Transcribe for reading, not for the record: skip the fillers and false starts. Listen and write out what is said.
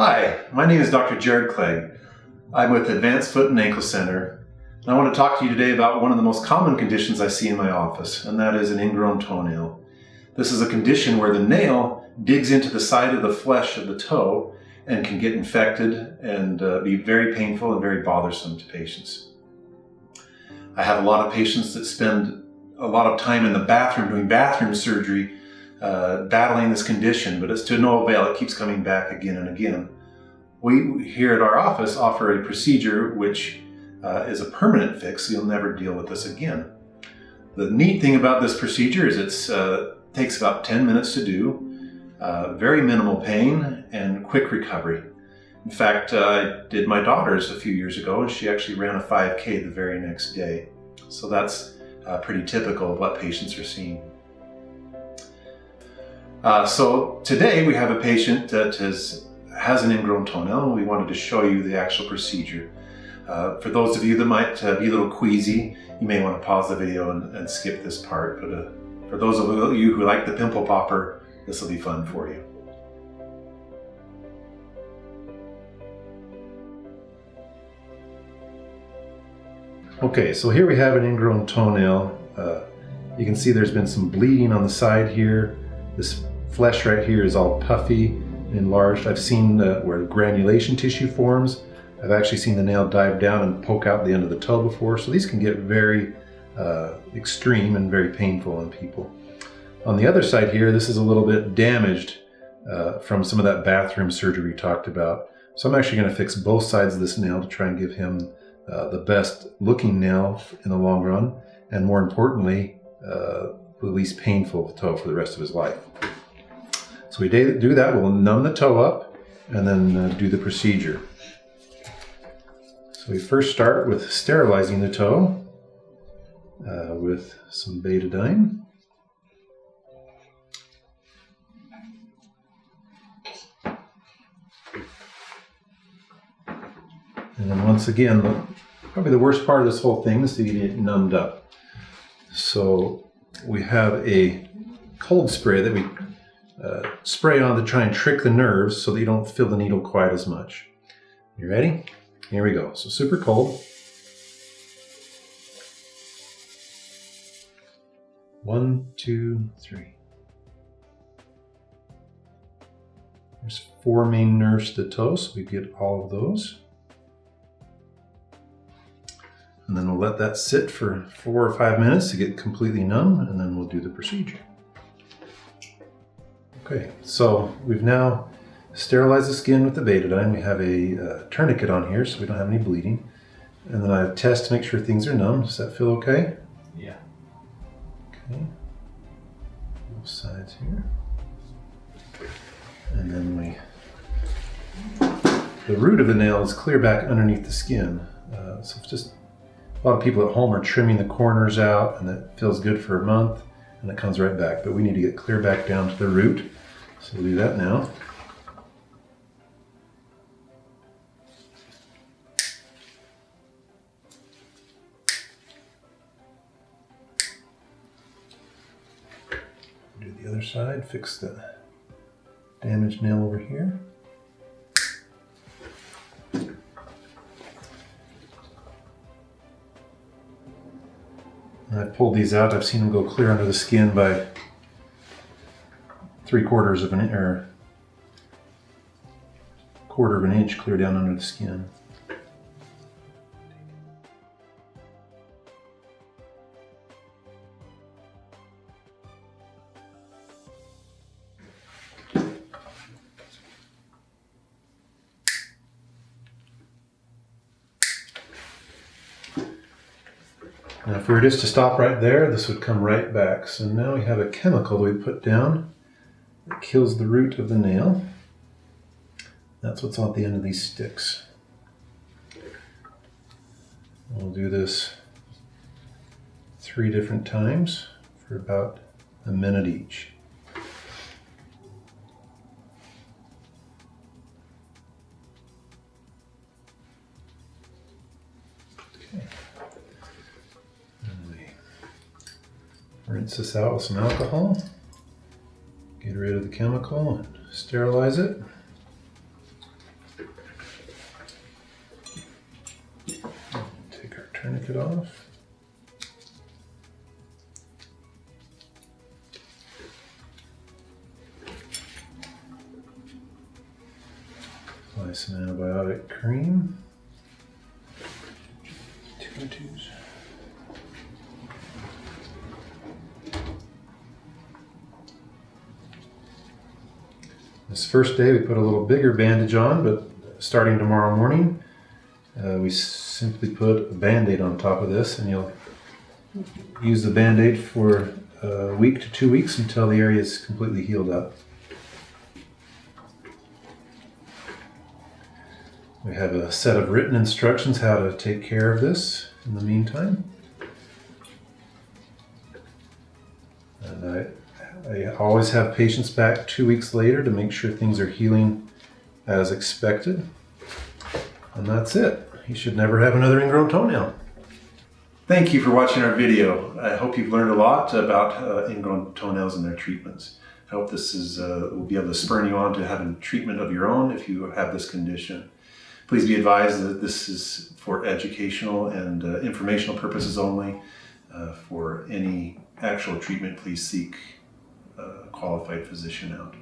Hi, my name is Dr. Jared Clegg. I'm with Advanced Foot and Ankle Center, and I want to talk to you today about one of the most common conditions I see in my office, and that is an ingrown toenail. This is a condition where the nail digs into the side of the flesh of the toe and can get infected and be very painful and very bothersome to patients. I have a lot of patients that spend a lot of time in the bathroom doing bathroom surgery battling this condition, but it's to no avail. It keeps coming back again and again. We here at our office offer a procedure which is a permanent fix, so you'll never deal with this again. The neat thing about this procedure is it takes about 10 minutes to do, very minimal pain and quick recovery. In fact, I did my daughter's a few years ago and she actually ran a 5K the very next day. So that's pretty typical of what patients are seeing. So today we have a patient that has an ingrown toenail, and we wanted to show you the actual procedure. For those of you that might be a little queasy, you may want to pause the video and skip this part, but for those of you who like the pimple popper, this will be fun for you. Okay, so here we have an ingrown toenail. You can see there's been some bleeding on the side here. This flesh right here is all puffy and enlarged. I've seen where granulation tissue forms. I've actually seen the nail dive down and poke out the end of the toe before, so these can get very extreme and very painful on people. On the other side here, this is a little bit damaged from some of that bathroom surgery we talked about. So I'm actually going to fix both sides of this nail to try and give him the best looking nail in the long run, and more importantly, the least painful toe for the rest of his life. So we do that, we'll numb the toe up and then do the procedure. So we first start with sterilizing the toe with some betadine. And then once again, probably the worst part of this whole thing is to get it numbed up. So we have a cold spray that we spray on to try and trick the nerves so that you don't feel the needle quite as much. You ready? Here we go. So super cold. 1, 2, 3. There's 4 main nerves to the toe, so we get all of those. And then we'll let that sit for 4 or 5 minutes to get completely numb, and then we'll do the procedure. Okay, so we've now sterilized the skin with the betadine. We have a tourniquet on here so we don't have any bleeding. And then I test to make sure things are numb. Does that feel okay? Yeah. Okay. Both sides here. And then the root of the nail is clear back underneath the skin. So it's just a lot of people at home are trimming the corners out, and that feels good for a month, and it comes right back. But we need to get clear back down to the root. So we'll do that now. Do the other side, fix the damaged nail over here. And I've pulled these out. I've seen them go clear under the skin by 3/4 of an inch, or 1/4 of an inch clear down under the skin. Now if we were just to stop right there, this would come right back. So now we have a chemical that we put down that kills the root of the nail. That's what's on the end of these sticks. We'll do this 3 different times for about a minute each. Okay. And we rinse this out with some alcohol. Get rid of the chemical and sterilize it. it off. Apply some antibiotic cream. 202s. This first day we put a little bigger bandage on, but starting tomorrow morning we simply put a Band-Aid on top of this, and you'll use the Band-Aid for a week to 2 weeks until the area is completely healed up. We have a set of written instructions how to take care of this in the meantime. And I always have patients back 2 weeks later to make sure things are healing as expected. And that's it. You should never have another ingrown toenail. Thank you for watching our video. I hope you've learned a lot about ingrown toenails and their treatments. I hope this will be able to spur you on to having treatment of your own if you have this condition. Please be advised that this is for educational and informational purposes only. For any actual treatment, please seek a qualified physician out.